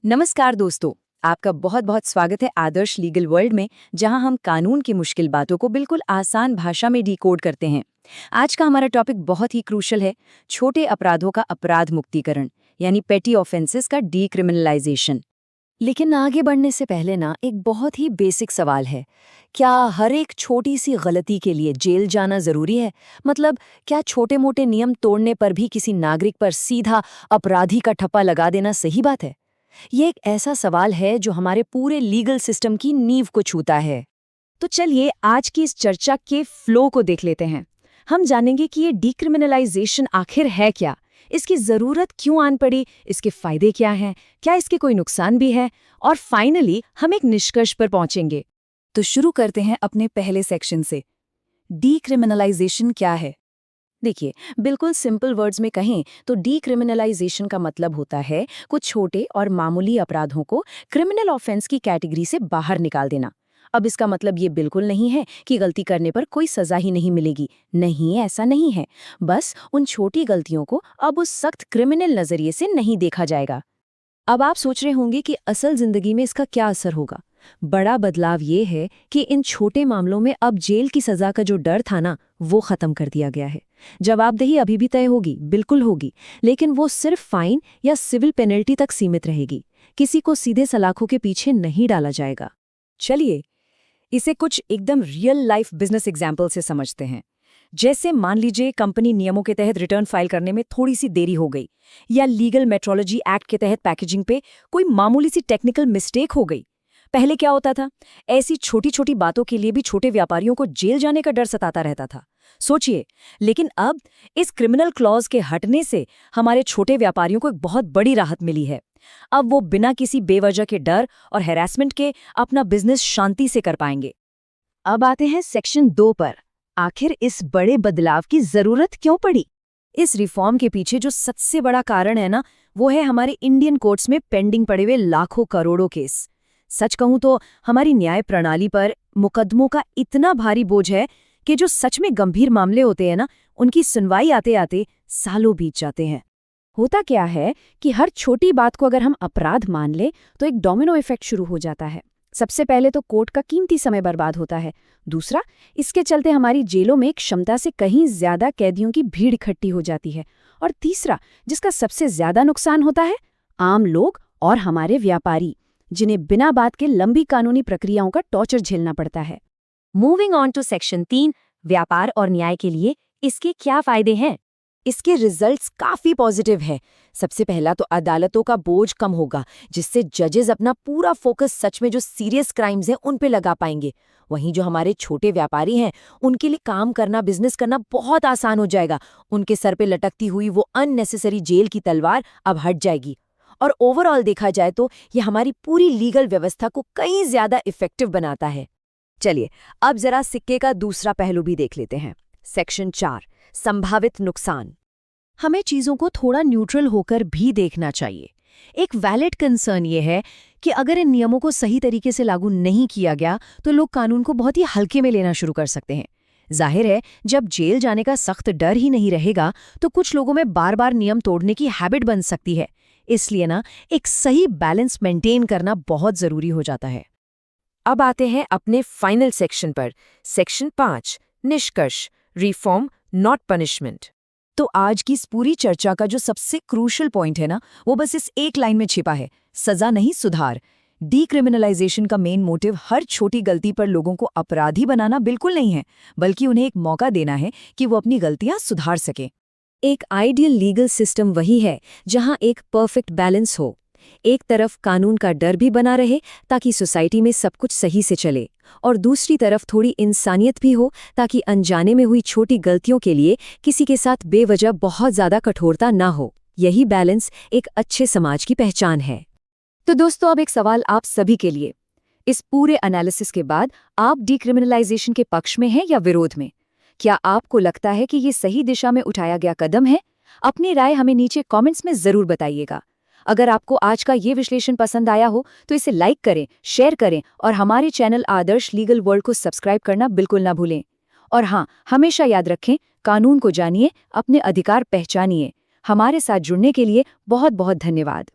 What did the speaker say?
नमस्कार दोस्तों, आपका बहुत बहुत स्वागत है आदर्श लीगल वर्ल्ड में, जहां हम कानून की मुश्किल बातों को बिल्कुल आसान भाषा में डिकोड करते हैं। आज का हमारा टॉपिक बहुत ही क्रूशल है, छोटे अपराधों का अपराध मुक्तिकरण, यानी पेटी ऑफेंसेस का डीक्रिमिनलाइजेशन। लेकिन आगे बढ़ने से पहले एक बहुत ही बेसिक सवाल है। क्या हर एक छोटी सी गलती के लिए जेल जाना जरूरी है? मतलब क्या छोटे मोटे नियम तोड़ने पर भी किसी नागरिक पर सीधा अपराधी का ठप्पा लगा देना सही बात है? ये एक ऐसा सवाल है जो हमारे पूरे लीगल सिस्टम की नींव को छूता है। तो चलिए आज की इस चर्चा के फ्लो को देख लेते हैं। हम जानेंगे कि ये डीक्रिमिनलाइजेशन आखिर है क्या, इसकी जरूरत क्यों आन पड़ी, इसके फायदे क्या हैं, क्या इसके कोई नुकसान भी है, और फाइनली हम एक निष्कर्ष पर पहुंचेंगे। तो शुरू करते हैं अपने पहले सेक्शन से। डीक्रिमिनलाइजेशन क्या है? देखिए, बिल्कुल सिंपल वर्ड्स में कहें तो डीक्रिमिनलाइजेशन का मतलब होता है कुछ छोटे और मामूली अपराधों को क्रिमिनल ऑफेंस की कैटेगरी से बाहर निकाल देना। अब इसका मतलब ये बिल्कुल नहीं है कि गलती करने पर कोई सजा ही नहीं मिलेगी। नहीं, ऐसा नहीं है। बस उन छोटी गलतियों को अब उस सख्त क्रिमिनल नजरिए से नहीं देखा जाएगा। अब आप सोच रहे होंगे कि असल जिंदगी में इसका क्या असर होगा। बड़ा बदलाव ये है कि इन छोटे मामलों में अब जेल की सजा का जो डर था वो खत्म कर दिया गया है। जवाबदेही अभी भी तय होगी, बिल्कुल होगी, लेकिन वो सिर्फ फाइन या सिविल पेनल्टी तक सीमित रहेगी। किसी को सीधे सलाखों के पीछे नहीं डाला जाएगा। चलिए इसे कुछ एकदम रियल लाइफ बिजनेस एग्जाम्पल से समझते हैं। जैसे मान लीजिए कंपनी नियमों के तहत रिटर्न फाइल करने में थोड़ी सी देरी हो गई, या लीगल मेट्रोलॉजी एक्ट के तहत पैकेजिंग पे कोई मामूली सी टेक्निकल मिस्टेक हो गई। पहले क्या होता था, ऐसी छोटी छोटी बातों के लिए भी छोटे व्यापारियों को जेल जाने का डर सताता रहता था। सोचिए, लेकिन अब इस क्रिमिनल क्लॉज के हटने से हमारे छोटे व्यापारियों को एक बहुत बड़ी राहत मिली है। अब वो बिना किसी बेवजह के डर और हैरेसमेंट के अपना बिजनेस शांति से कर पाएंगे। अब आते हैं सेक्शन 2 पर। आखिर इस बड़े बदलाव की जरूरत क्यों पड़ी? इस रिफॉर्म के पीछे जो सबसे बड़ा कारण है वो है हमारे इंडियन कोर्ट्स में पेंडिंग पड़े हुए लाखों करोड़ों केस। सच कहूं तो हमारी न्याय प्रणाली पर मुकदमों का इतना भारी बोझ है कि जो सच में गंभीर मामले होते हैं उनकी सुनवाई आते आते सालों बीत जाते हैं। होता क्या है कि हर छोटी बात को अगर हम अपराध मान ले तो एक डोमिनो इफेक्ट शुरू हो जाता है। सबसे पहले तो कोर्ट का कीमती समय बर्बाद होता है। दूसरा, इसके चलते हमारी जेलों में क्षमता से कहीं ज्यादा कैदियों की भीड़ इकट्ठी हो जाती है। और तीसरा, जिसका सबसे ज्यादा नुकसान होता है, आम लोग और हमारे व्यापारी, जिन्हें बिना बात के लंबी कानूनी प्रक्रियाओं का टॉर्चर झेलना पड़ता है। मूविंग ऑन टू सेक्शन 3, व्यापार और न्याय के लिए इसके क्या फायदे हैं? इसके रिजल्ट्स काफी पॉजिटिव है। सबसे पहला तो अदालतों का बोझ कम होगा, जिससे जजेस अपना पूरा फोकस सच में जो सीरियस क्राइम्स हैं उन पे लगा पाएंगे। वहीं जो हमारे छोटे व्यापारी हैं उनके लिए काम करना, बिजनेस करना बहुत आसान हो जाएगा। उनके सर पे लटकती हुई वो अननेसेसरी जेल की तलवार अब हट जाएगी। और ओवरऑल देखा जाए तो ये हमारी पूरी लीगल व्यवस्था को कई ज्यादा इफेक्टिव बनाता है। चलिए अब जरा सिक्के का दूसरा पहलू भी देख लेते हैं। सेक्शन 4, संभावित नुकसान। हमें चीजों को थोड़ा न्यूट्रल होकर भी देखना चाहिए। एक वैलिड कंसर्न ये है कि अगर इन नियमों को सही तरीके से लागू नहीं किया गया तो लोग कानून को बहुत ही हल्के में लेना शुरू कर सकते हैं। जाहिर है, जब जेल जाने का सख्त डर ही नहीं रहेगा तो कुछ लोगों में बार बार नियम तोड़ने की हैबिट बन सकती है। इसलिए एक सही बैलेंस मेंटेन करना बहुत जरूरी हो जाता है। अब आते हैं अपने फाइनल सेक्शन पर। सेक्शन 5, निष्कर्ष, रिफॉर्म नॉट पनिशमेंट। तो आज की इस पूरी चर्चा का जो सबसे क्रूशल पॉइंट है वो बस इस एक लाइन में छिपा है, सजा नहीं, सुधार। डीक्रिमिनलाइजेशन का मेन मोटिव हर छोटी गलती पर लोगों को अपराधी बनाना बिल्कुल नहीं है, बल्कि उन्हें एक मौका देना है कि वो अपनी गलतियां सुधार सकें। एक आइडियल लीगल सिस्टम वही है जहां एक परफेक्ट बैलेंस हो। एक तरफ कानून का डर भी बना रहे ताकि सोसाइटी में सब कुछ सही से चले, और दूसरी तरफ थोड़ी इंसानियत भी हो ताकि अनजाने में हुई छोटी गलतियों के लिए किसी के साथ बेवजह बहुत ज्यादा कठोरता ना हो। यही बैलेंस एक अच्छे समाज की पहचान है। तो दोस्तों, अब एक सवाल आप सभी के लिए। इस पूरे एनालिसिस के बाद आप डीक्रिमिनलाइजेशन के पक्ष में हैं या विरोध में? क्या आपको लगता है कि ये सही दिशा में उठाया गया कदम है? अपनी राय हमें नीचे कमेंट्स में जरूर बताइएगा। अगर आपको आज का ये विश्लेषण पसंद आया हो तो इसे लाइक करें, शेयर करें और हमारे चैनल आदर्श लीगल वर्ल्ड को सब्सक्राइब करना बिल्कुल ना भूलें। और हाँ, हमेशा याद रखें, कानून को जानिए, अपने अधिकार पहचानिए। हमारे साथ जुड़ने के लिए बहुत बहुत धन्यवाद।